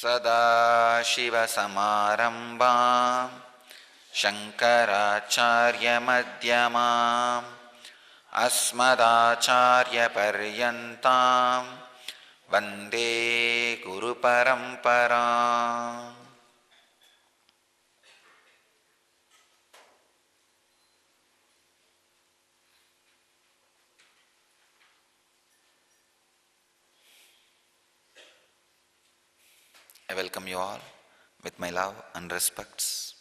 Sadashivasamarambham Shankaracharyamध्यamam Asmadacharyaparyantam Vande Guru Paramparam. I welcome you all with my love and respects.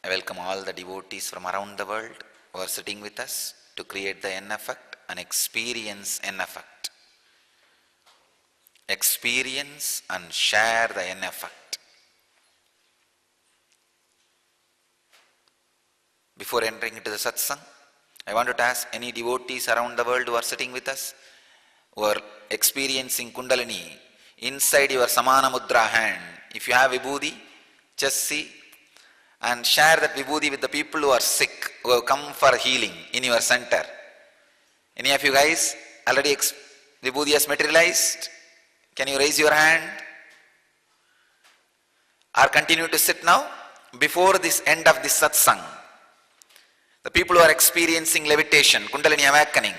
I welcome all the devotees from around the world who are sitting with us to create the N effect and experience N effect. Experience and share the N effect. Before entering into the Satsang, I wanted to ask any devotees around the world who are sitting with us, who are experiencing kundalini inside your samana mudra hand. If you have vibhuti, just see and share that vibhuti with the people who are sick, who have come for healing in your center. Any of you guys already vibhuti has materialized? Can you raise your hand? Or continue to sit now? Before this end of this satsang, the people who are experiencing levitation, kundalini awakening,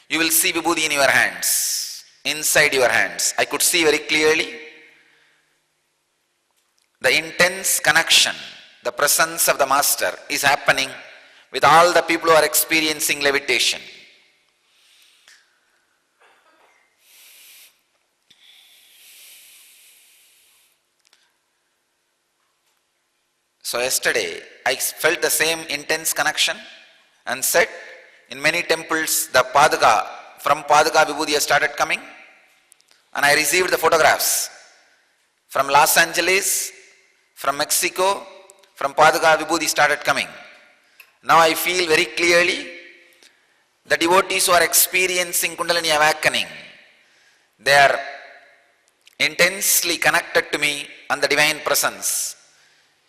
you will see vibhuti in your hands, inside your hands. I could see very clearly the intense connection, the presence of the Master is happening with all the people who are experiencing levitation. So yesterday, I felt the same intense connection and said, in many temples, the Paduka, from Paduka Vibhuti has started coming, and I received the photographs from Los Angeles, from Mexico, from Paduka Vibhuti started coming. Now I feel very clearly the devotees who are experiencing Kundalini awakening, they are intensely connected to me and the divine presence.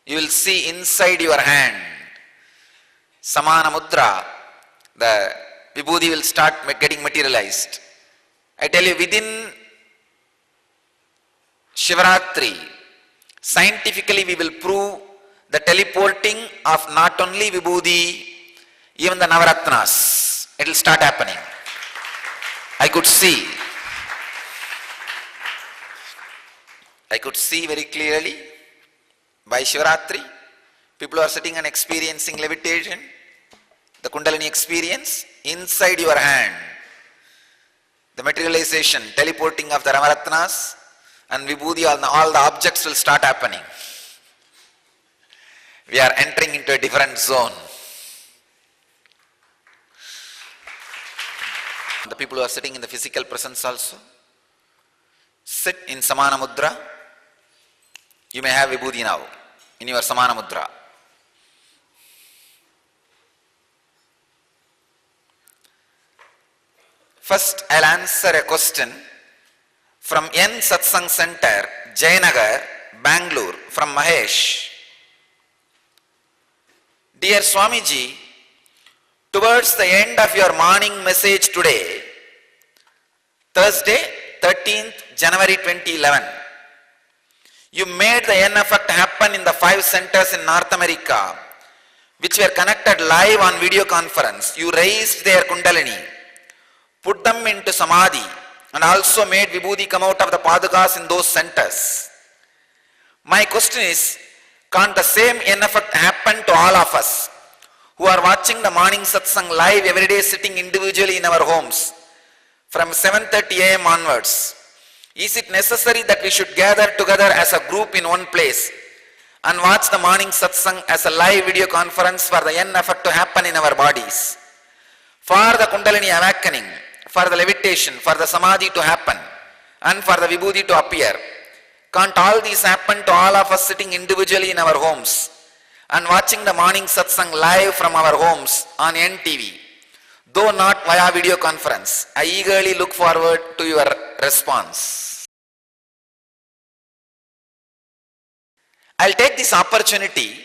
You will see inside your hand, Samana Mudra, the vibhuti will start getting materialized. I tell you, within Shivaratri, scientifically we will prove the teleporting of not only vibhuti, even the Navaratnas. It will start happening. I could see very clearly by Shivaratri, people are sitting and experiencing levitation, the Kundalini experience inside your hand, the materialization, teleporting of the Navaratnas and vibhuti, all the objects will start happening. We are entering into a different zone. The people who are sitting in the physical presence also, sit in Samana Mudra. You may have vibhuti now in your Samana Mudra. First, I'll answer a question from N Satsang Center, Jayanagar, Bangalore, from Mahesh. Dear Swamiji, towards the end of your morning message today, Thursday, 13th January 2011, you made the N effect happen in the 5 centers in North America, which were connected live on video conference. You raised their Kundalini, put them into Samadhi, and also made vibhuti come out of the Padukas in those centers. My question is, can't the same N effect happen to all of us who are watching the morning satsang live every day, sitting individually in our homes from 7:30 a.m. onwards? Is it necessary that we should gather together as a group in one place and watch the morning satsang as a live video conference for the N effect to happen in our bodies? For the Kundalini awakening, for the levitation, for the Samadhi to happen, and for the vibhuti to appear, can't all these happen to all of us sitting individually in our homes and watching the morning satsang live from our homes on NTV, though not via video conference? I eagerly look forward to your response. I'll take this opportunity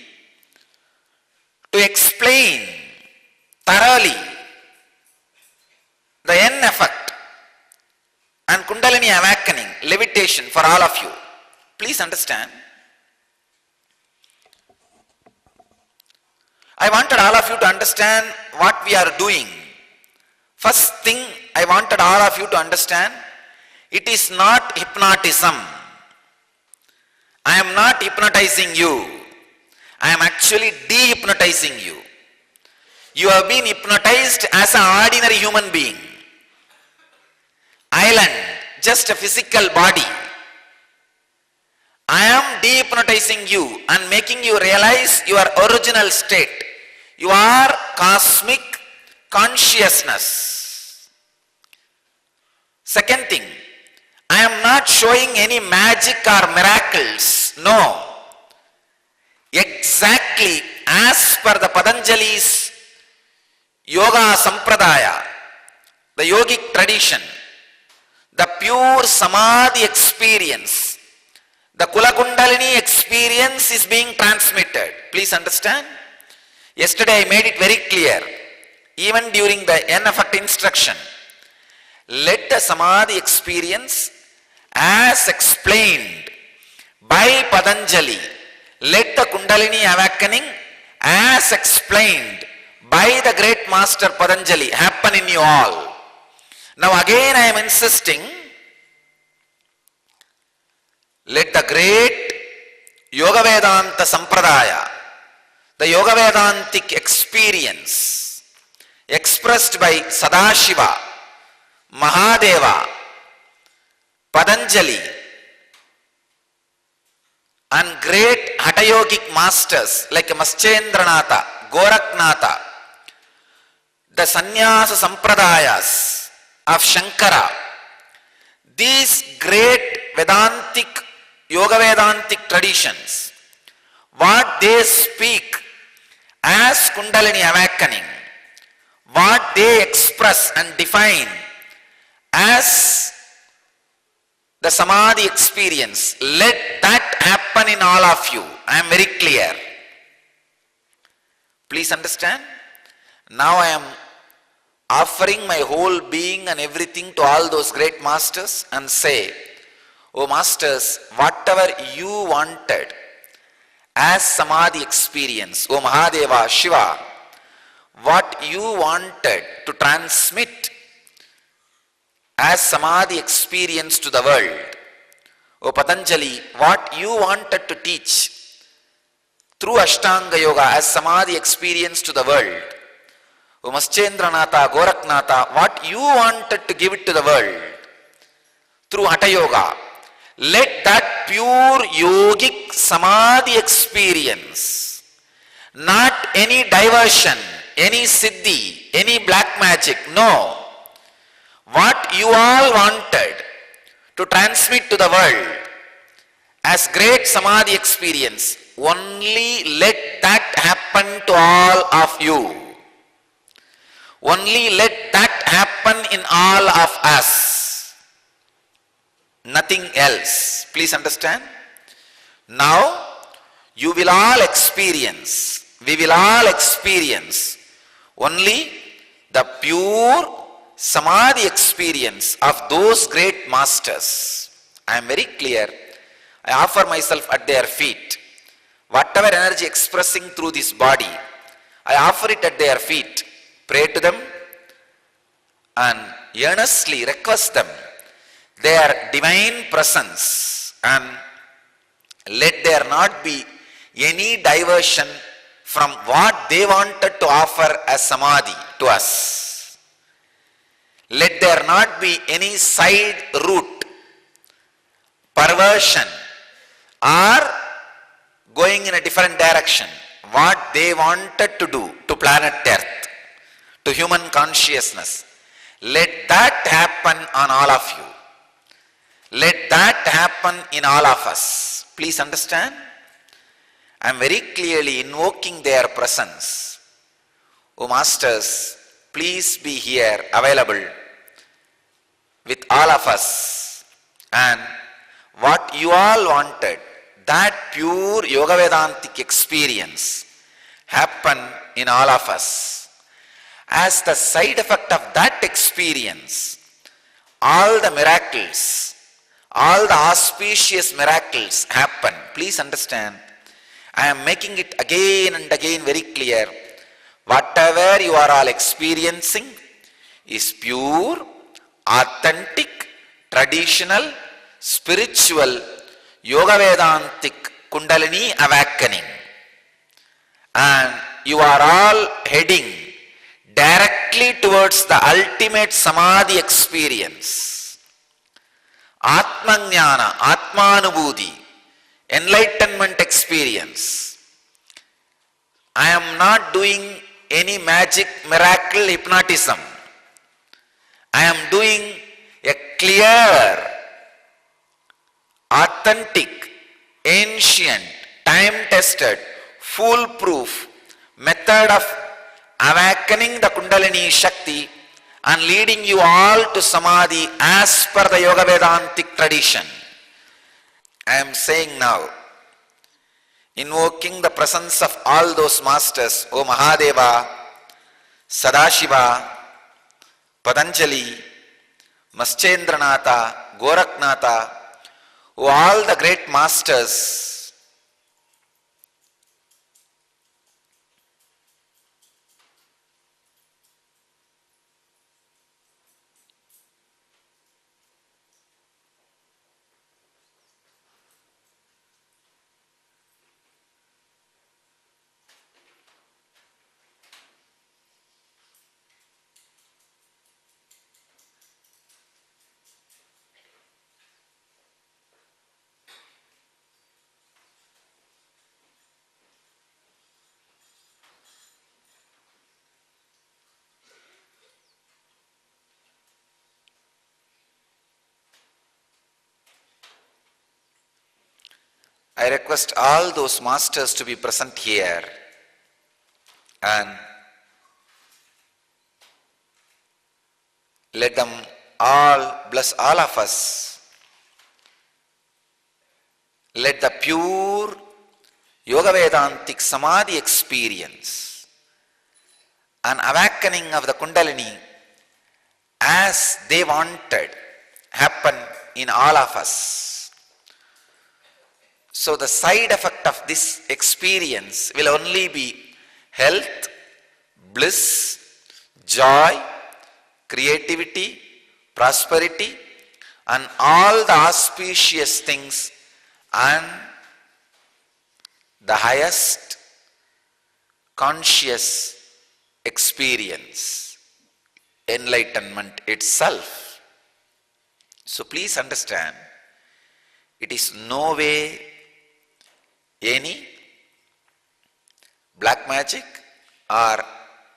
to explain thoroughly the N effect and kundalini awakening, levitation for all of you. Please understand. I wanted all of you to understand what we are doing. First thing I wanted all of you to understand, it is not hypnotism. I am not hypnotizing you. I am actually de-hypnotizing you. You have been hypnotized as an ordinary human being. Island, just a physical body. I am de-hypnotizing you and making you realize your original state. You are cosmic consciousness. Second thing, I am not showing any magic or miracles. No. Exactly as per the Patanjali's Yoga Sampradaya, the yogic tradition, the pure Samadhi experience, the Kula Kundalini experience is being transmitted. Please understand. Yesterday I made it very clear, even during the N-effect instruction. Let the Samadhi experience as explained by Patanjali, let the Kundalini awakening as explained by the great master Patanjali happen in you all. Now again I am insisting, let the great Yoga Vedanta Sampradaya, the Yoga Vedantic experience expressed by Sadashiva, Mahadeva, Patanjali and great Hatha Yogic masters like Maschendranatha, Goraknatha, the Sannyasa Sampradayas of Shankara, these great Vedantic, Yoga Vedantic traditions, what they speak as Kundalini awakening, what they express and define as the Samadhi experience, let that happen in all of you. I am very clear. Please understand. Now I am offering my whole being and everything to all those great masters and say, oh masters, whatever you wanted as Samadhi experience, oh Mahadeva, Shiva, what you wanted to transmit as Samadhi experience to the world, oh Patanjali, what you wanted to teach through Ashtanga Yoga as Samadhi experience to the world, oh Maschendranatha, Goraknatha, what you wanted to give it to the world through Hatha Yoga, let that pure yogic Samadhi experience, not any diversion, any siddhi, any black magic, no. What you all wanted to transmit to the world as great Samadhi experience, only let that happen to all of you. Only let that happen in all of us. Nothing else. Please understand. Now, you will all experience, we will all experience only the pure Samadhi experience of those great masters. I am very clear. I offer myself at their feet. Whatever energy expressing through this body, I offer it at their feet. Pray to them and earnestly request them their divine presence, and let there not be any diversion from what they wanted to offer as Samadhi to us. Let there not be any side route, perversion, or going in a different direction. What they wanted to do to planet Earth, to human consciousness, let that happen on all of you. Let that happen in all of us. Please understand. I am very clearly invoking their presence. O Masters, please be here available with all of us, and what you all wanted, that pure Yoga Vedantic experience happen in all of us. As the side effect of that experience, all the miracles, all the auspicious miracles happen. Please understand, I am making it again and again very clear. Whatever you are all experiencing is pure, authentic, traditional, spiritual, Yoga Vedantic Kundalini awakening. And you are all heading directly towards the ultimate Samadhi experience. Atmajnana, Atmanubhuti, enlightenment experience. I am not doing any magic, miracle, hypnotism. I am doing a clear, authentic, ancient, time-tested, foolproof method of awakening the Kundalini Shakti and leading you all to Samadhi as per the Yoga Vedantic tradition. I am saying now, invoking the presence of all those masters, O Mahadeva, Sadashiva, Patanjali, Maschendranatha, Goraknatha, O all the great masters, I request all those masters to be present here and let them all bless all of us. Let the pure Yoga Vedantic Samadhi experience and awakening of the Kundalini as they wanted happen in all of us. So the side effect of this experience will only be health, bliss, joy, creativity, prosperity, and all the auspicious things, and the highest conscious experience, enlightenment itself. So please understand, it is no way any black magic or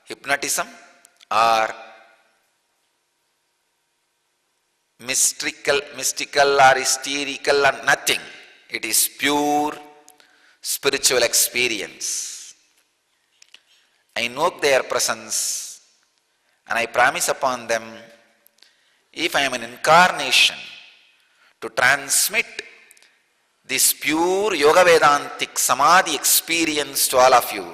hypnotism or mystical or hysterical or nothing. It is pure spiritual experience. I invoke their presence and I promise upon them, if I am an incarnation to transmit this pure Yoga Vedantic Samadhi experience to all of you,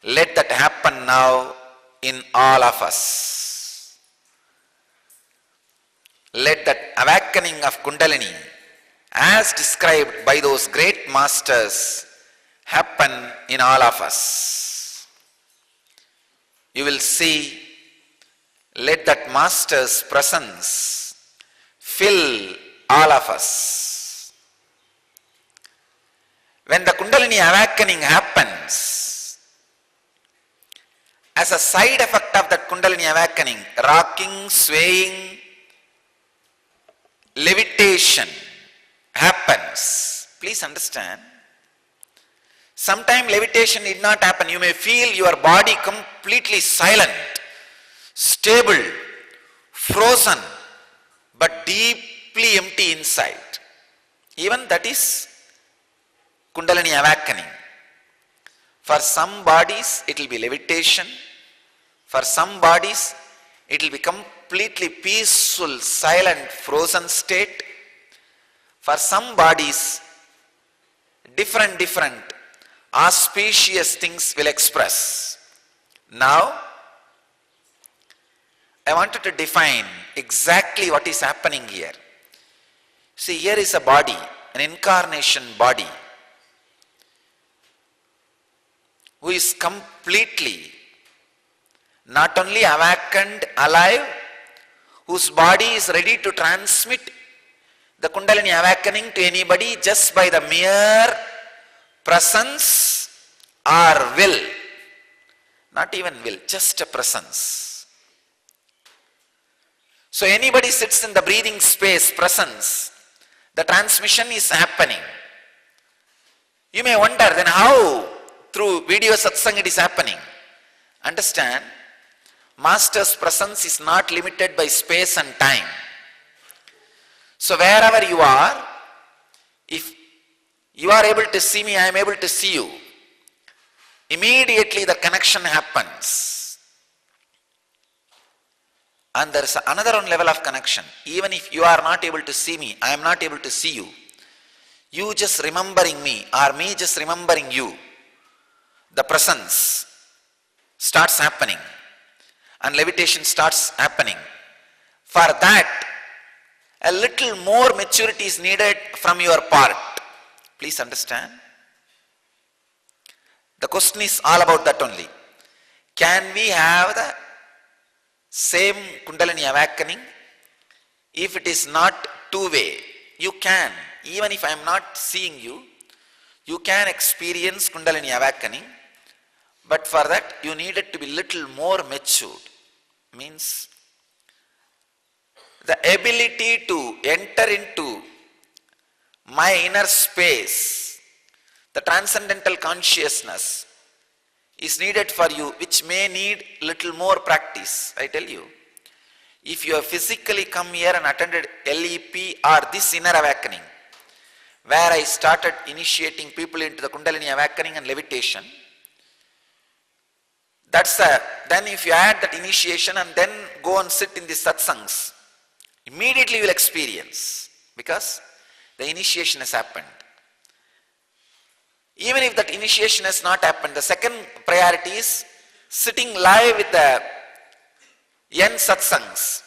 let that happen now in all of us. Let that awakening of Kundalini, as described by those great masters, happen in all of us. You will see, let that master's presence fill all of us. When the Kundalini awakening happens, as a side effect of that Kundalini awakening, rocking, swaying, levitation happens. Please understand, sometimes levitation did not happen. You may feel your body completely silent, stable, frozen, but deeply empty inside. Even that is Kundalini awakening. For some bodies it will be levitation. For some bodies it will be completely peaceful, silent, frozen state. For some bodies different auspicious things will express. Now I wanted to define exactly what is happening here. See, here is a body, an incarnation body, who is completely not only awakened, alive, whose body is ready to transmit the kundalini awakening to anybody just by the mere presence or will. Not even will, just a presence. So anybody sits in the breathing space, presence, the transmission is happening. You may wonder then how through video satsang it is happening. Understand, Master's presence is not limited by space and time. So wherever you are, if you are able to see me, I am able to see you. Immediately the connection happens. And there is another one level of connection. Even if you are not able to see me, I am not able to see you. You just remembering me or me just remembering you, the presence starts happening and levitation starts happening. For that, a little more maturity is needed from your part. Please understand. The question is all about that only. Can we have the same kundalini awakening? If it is not two-way, you can. Even if I am not seeing you, you can experience kundalini awakening. But for that, you needed to be little more matured. Means the ability to enter into my inner space, the transcendental consciousness is needed for you, which may need little more practice. I tell you, if you have physically come here and attended LEP or this inner awakening, where I started initiating people into the kundalini awakening and levitation, then if you add that initiation and then go and sit in the satsangs, immediately you will experience, because the initiation has happened. Even if that initiation has not happened, the second priority is sitting live with the N satsangs,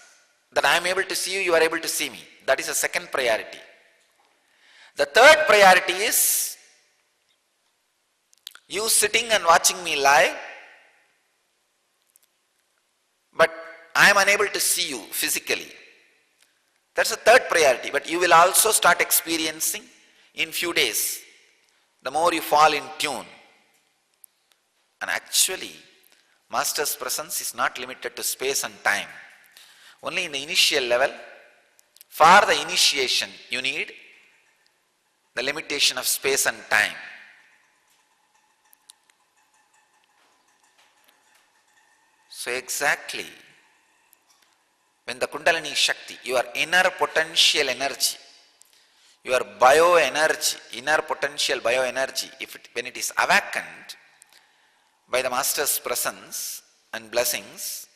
that I am able to see you, you are able to see me. That is the second priority. The third priority is you sitting and watching me live, but I am unable to see you physically. That's the third priority. But you will also start experiencing in few days, the more you fall in tune. And actually, Master's presence is not limited to space and time. Only in the initial level, for the initiation, you need the limitation of space and time. So exactly, when the Kundalini Shakti, your inner potential energy, your bioenergy, inner potential bioenergy, when it is awakened by the Master's presence and blessings,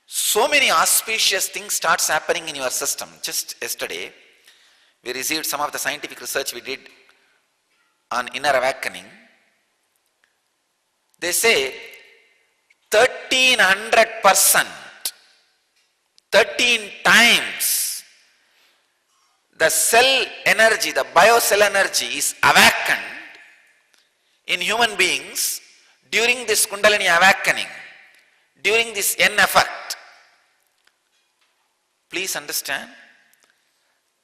so many auspicious things starts happening in your system. Just yesterday, we received some of the scientific research we did on inner awakening. They say 1300%, 13 times the cell energy, the biocell energy is awakened in human beings during this Kundalini awakening, during this N effect. Please understand,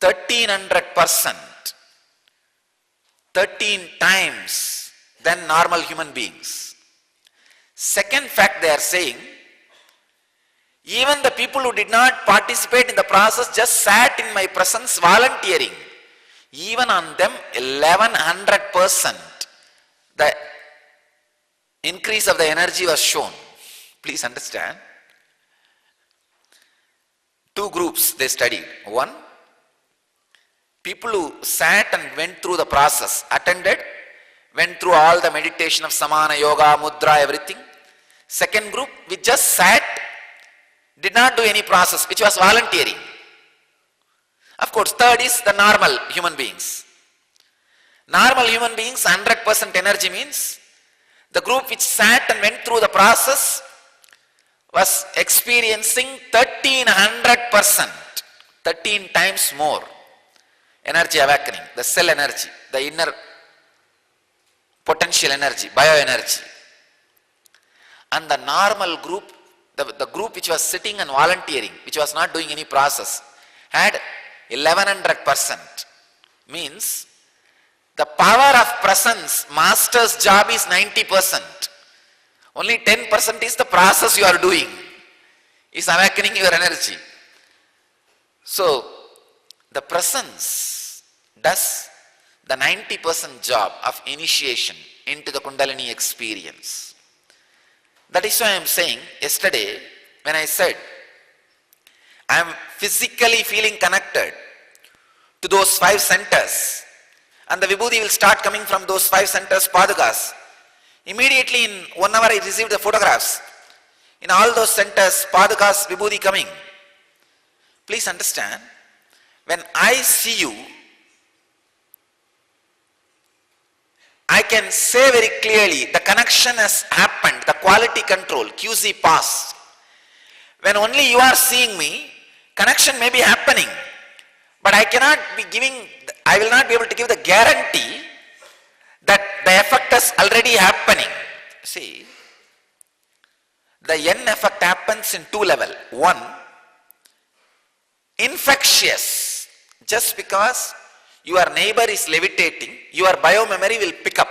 1300%, 13 times than normal human beings. Second fact they are saying, even the people who did not participate in the process, just sat in my presence volunteering, even on them 1100% the increase of the energy was shown. Please understand. Two groups they studied. One, people who sat and went through the process, attended, went through all the meditation of samana, yoga, mudra, everything. Second group, we just sat, did not do any process, which was volunteering. Of course, third is the normal human beings. Normal human beings, 100% energy means the group which sat and went through the process was experiencing 1300%, 13 times more energy awakening, the cell energy, the inner potential energy, bioenergy. And the normal group, the group which was sitting and volunteering, which was not doing any process, had 1100%. Means the power of presence, master's job is 90%. Only 10% is the process you are doing, is awakening your energy. So the presence does the 90% job of initiation into the Kundalini experience. That is why I am saying, yesterday when I said I am physically feeling connected to those 5 centers, and the Vibhuti will start coming from those 5 centers, Padukas. Immediately in 1 hour I received the photographs. In all those centers, Padukas, Vibhuti coming. Please understand, when I see you, I can say very clearly the connection has happened, the quality control, QC passed. When only you are seeing me, connection may be happening, but I will not be able to give the guarantee that the effect is already happening. See, the N effect happens in 2 levels. 1, infectious. Just because your neighbor is levitating, your biomemory will pick up.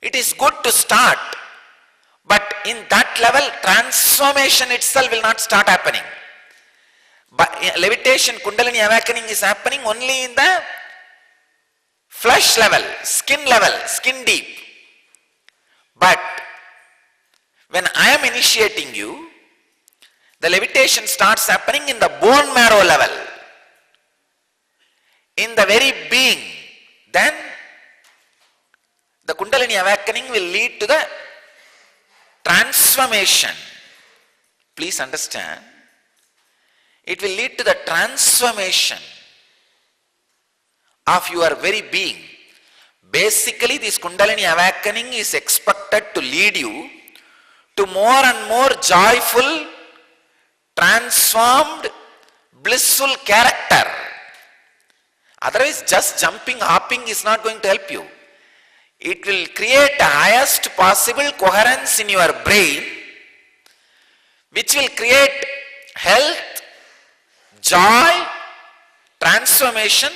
It is good to start, but in that level, transformation itself will not start happening. But levitation, Kundalini awakening is happening only in the flesh level, skin deep. But when I am initiating you, the levitation starts happening in the bone marrow level, in the very being. Then the Kundalini awakening will lead to the transformation. Please understand, it will lead to the transformation of your very being. Basically, this Kundalini awakening is expected to lead you to more and more joyful, transformed, blissful character. Otherwise, just jumping, hopping is not going to help you. It will create the highest possible coherence in your brain, which will create health, joy, transformation,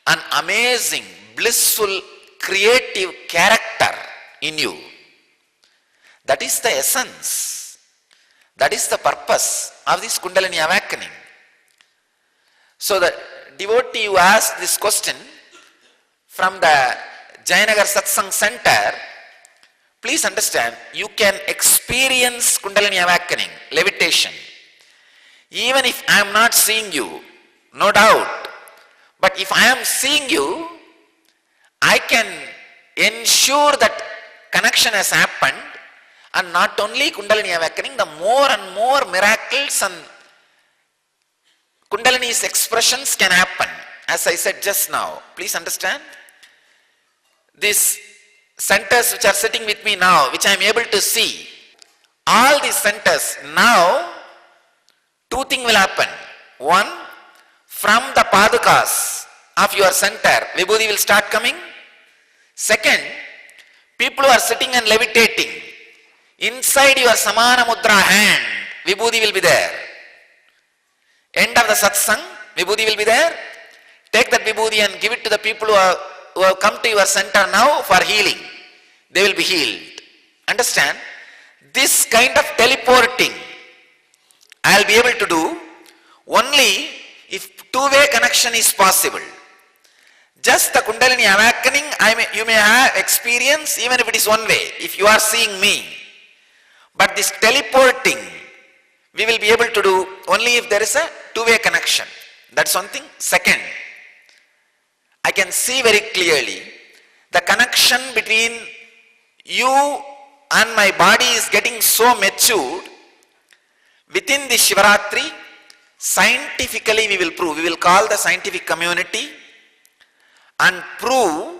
an amazing, blissful, creative character in you. That is the essence. That is the purpose of this Kundalini awakening. So the devotee who asked this question from the Jayanagar Satsang Center, please understand, you can experience Kundalini awakening, levitation, even if I am not seeing you, no doubt. But if I am seeing you, I can ensure that connection has happened, and not only Kundalini awakening, the more and more miracles and Kundalini's expressions can happen. As I said just now, please understand, these centers which are sitting with me now, which I am able to see, all these centers now, 2 things will happen. 1, from the Padukas of your center, Vibhuti will start coming. 2nd, people who are sitting and levitating, inside your Samana Mudra hand, Vibhuti will be there. End of the satsang, Vibhuti will be there. Take that Vibhuti and give it to the people who have come to your center now for healing. They will be healed. Understand? This kind of teleporting I will be able to do only if 2-way connection is possible. Just the Kundalini awakening, you may have experience even if it is 1 way, if you are seeing me. But this teleporting, we will be able to do only if there is a 2-way connection. That's one thing. 2nd, I can see very clearly the connection between you and my body is getting so matured. Within the Shivaratri, scientifically we will prove, we will call the scientific community and prove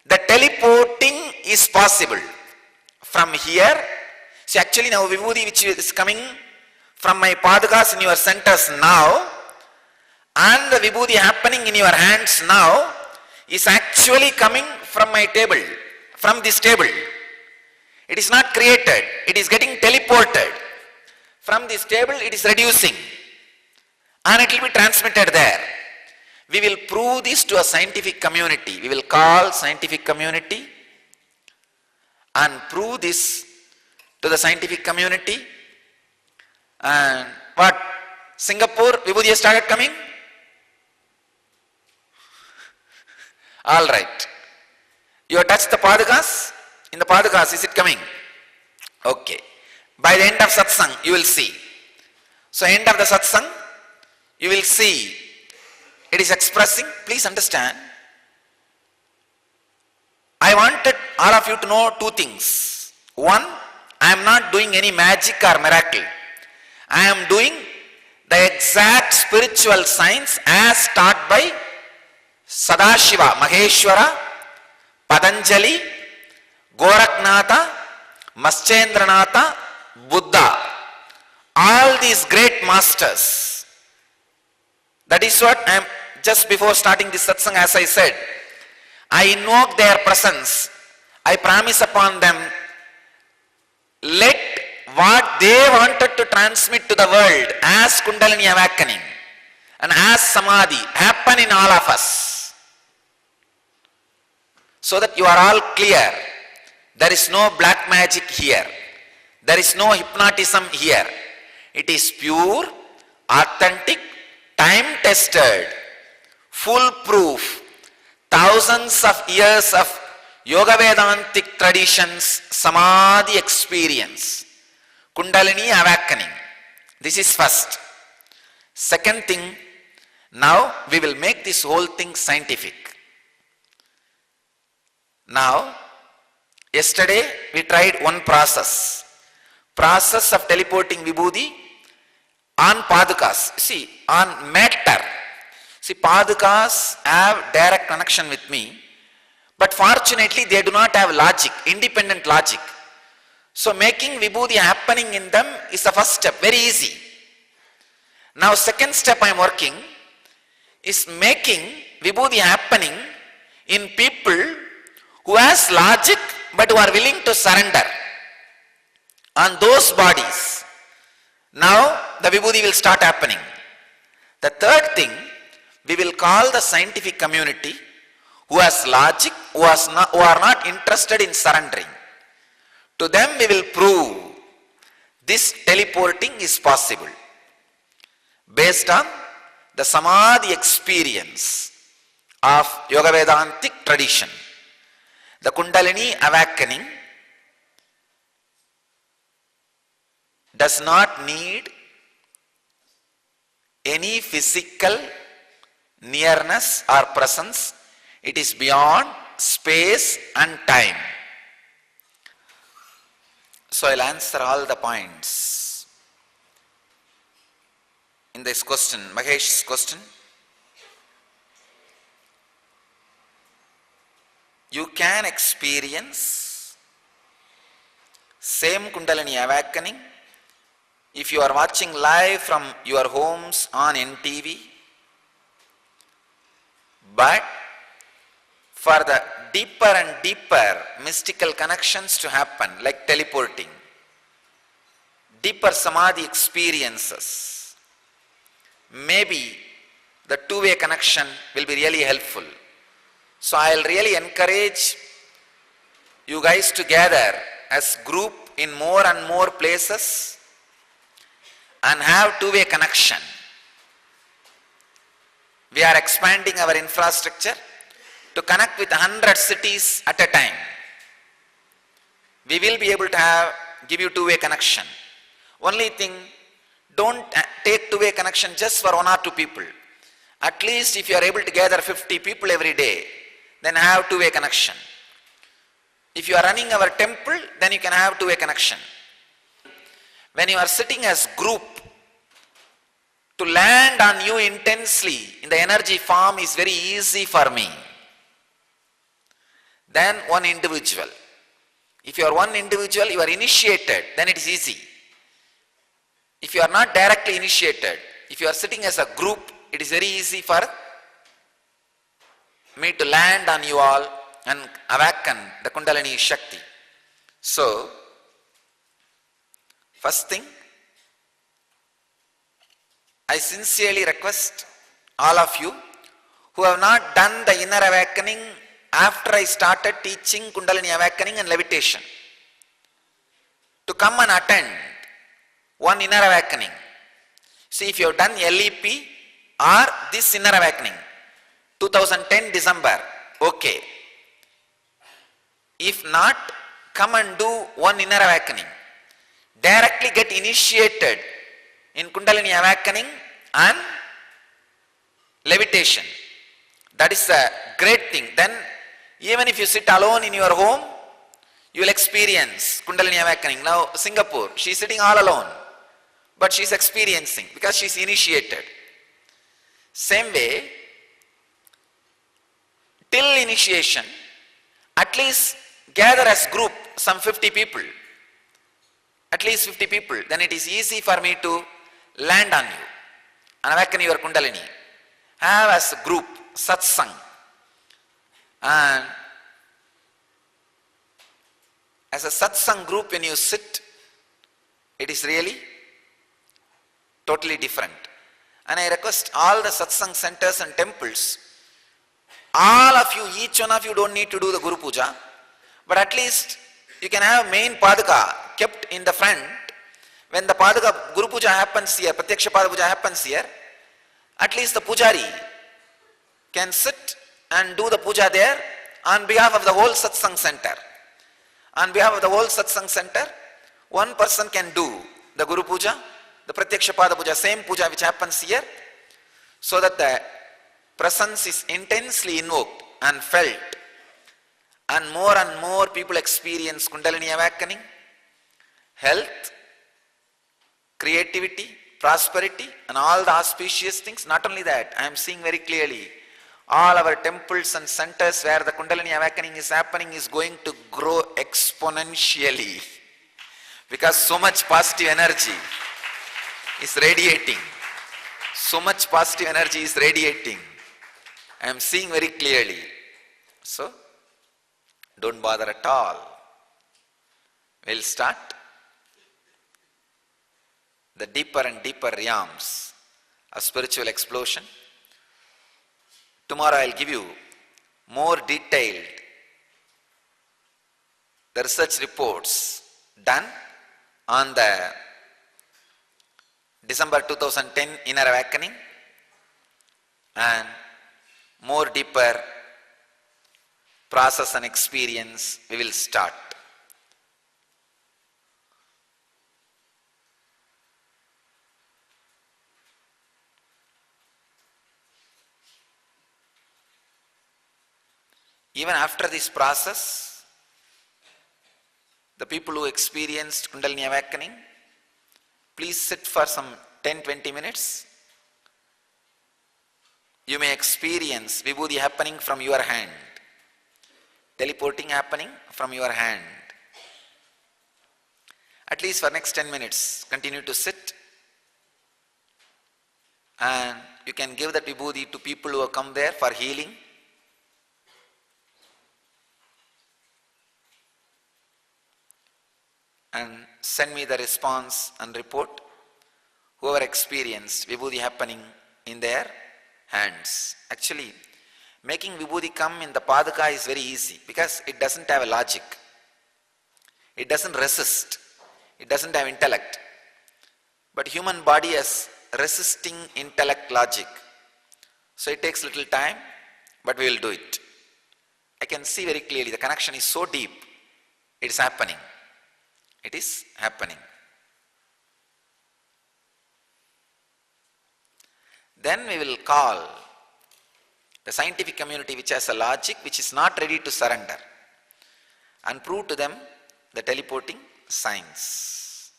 that teleporting is possible. From here, See, actually now vibhuti which is coming from my padakas in your centers now, and the vibhuti happening in your hands now is actually coming from my table, from this table. It is not created, it is getting teleported. From this table it is reducing and it will be transmitted there. We will prove this to a scientific community. We will call scientific community and prove this to the scientific community. And what? Singapore, vibhuti has started coming? All right. You have touched the padakas? In the padakas, is it coming? Okay. By the end of satsang, you will see. So, end of the satsang, you will see it is expressing. Please understand. I wanted all of you to know two things. One, I am not doing any magic or miracle. I am doing the exact spiritual science as taught by Sadashiva, Maheshwara, Patanjali, Goraknatha, Maschendranatha, Buddha. All these great masters. That is what I am, just before starting this satsang, as I said, I invoke their presence. I promise upon them, let what they wanted to transmit to the world as kundalini awakening and as samadhi happen in all of us. So that you are all clear. There is no black magic here. There is no hypnotism here. It is pure, authentic, time-tested, foolproof, thousands of years of Yoga Vedantic traditions, samadhi experience, kundalini awakening. This is first. Second thing, now we will make this whole thing scientific. Now, yesterday we tried one process of teleporting vibhuti on padukas. See, on matter. See, padukas have direct connection with me, but fortunately they do not have logic, independent logic. So making vibhuti happening in them is the first step, very easy. Now second step I am working is making vibhuti happening in people who has logic but who are willing to surrender. On those bodies, now the vibhuti will start happening. The third thing, we will call the scientific community who has logic, who are not interested in surrendering. To them we will prove this teleporting is possible based on the samadhi experience of Yoga Vedantic tradition. The kundalini awakening does not need any physical nearness or presence. It is beyond space and time. So I'll answer all the points in this question, Mahesh's question. You can experience same kundalini awakening if you are watching live from your homes on NTV, but for the deeper and deeper mystical connections to happen, like teleporting, deeper samadhi experiences, maybe the two-way connection will be really helpful. So I'll really encourage you guys to gather as group in more and more places and have two-way connection. We are expanding our infrastructure to connect with 100 cities at a time. We will be able to give you two-way connection. Only thing, don't take two-way connection just for 1 or 2 people. At least if you are able to gather 50 people every day, then have two-way connection. If you are running our temple, then you can have two-way connection. When you are sitting as group, to land on you intensely in the energy form is very easy for me. Then one individual. If you are one individual, you are initiated, then it is easy. If you are not directly initiated, if you are sitting as a group, it is very easy for me to land on you all and awaken the Kundalini Shakti. So, first thing, I sincerely request all of you who have not done the inner awakening after I started teaching Kundalini awakening and levitation to come and attend one inner awakening. See, if you have done LEP or this inner awakening, 2010 December, okay. If not, come and do one inner awakening. Directly get initiated in Kundalini awakening and levitation. That is a great thing. Then even if you sit alone in your home, you will experience Kundalini awakening. Now Singapore, she is sitting all alone, but she is experiencing because she is initiated. Same way, till initiation, at least gather as group some 50 people. At least 50 people. Then it is easy for me to land on you and awaken your Kundalini. Have as a group, Satsang. And as a Satsang group, when you sit, it is really totally different. And I request all the Satsang centers and temples, all of you, each one of you don't need to do the Guru Puja, but at least you can have main Paduka kept in the front. When the Paduka Guru Puja happens here, Pratyaksha Pada Puja happens here, at least the Pujari can sit and do the puja there on behalf of the whole Satsang center. On behalf of the whole Satsang center, one person can do the Guru Puja, the Pratyaksha Pada Puja, same puja which happens here, so that the presence is intensely invoked and felt, and more people experience Kundalini awakening, health, creativity, prosperity, and all the auspicious things. Not only that, I am seeing very clearly all our temples and centers where the Kundalini awakening is happening is going to grow exponentially, because so much positive energy is radiating. So much positive energy is radiating. I am seeing very clearly. So, don't bother at all. We'll start the deeper and deeper realms of spiritual explosion. Tomorrow I'll give you more detailed the research reports done on the December 2010 inner awakening, and more deeper process and experience we will start. Even after this process, the people who experienced Kundalini awakening, please sit for some 10-20 minutes. You may experience Vibhuti happening from your hand, teleporting happening from your hand. At least for next 10 minutes, continue to sit, and you can give that Vibhuti to people who have come there for healing. And send me the response and report, whoever experienced Vibhuti happening in their hands. Actually, making Vibhuti come in the Paduka is very easy, because it doesn't have a logic. It doesn't resist. It doesn't have intellect. But human body has resisting intellect logic. So it takes little time, but we will do it. I can see very clearly the connection is so deep, it is happening. It is happening. Then we will call the scientific community which has a logic, which is not ready to surrender, and prove to them the teleporting science.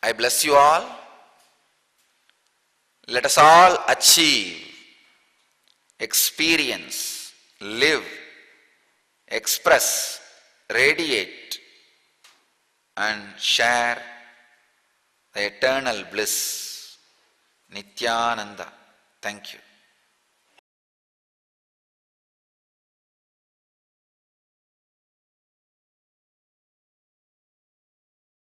I bless you all. Let us all achieve, experience, live, express, radiate, and share the eternal bliss. Nithyananda. Thank you.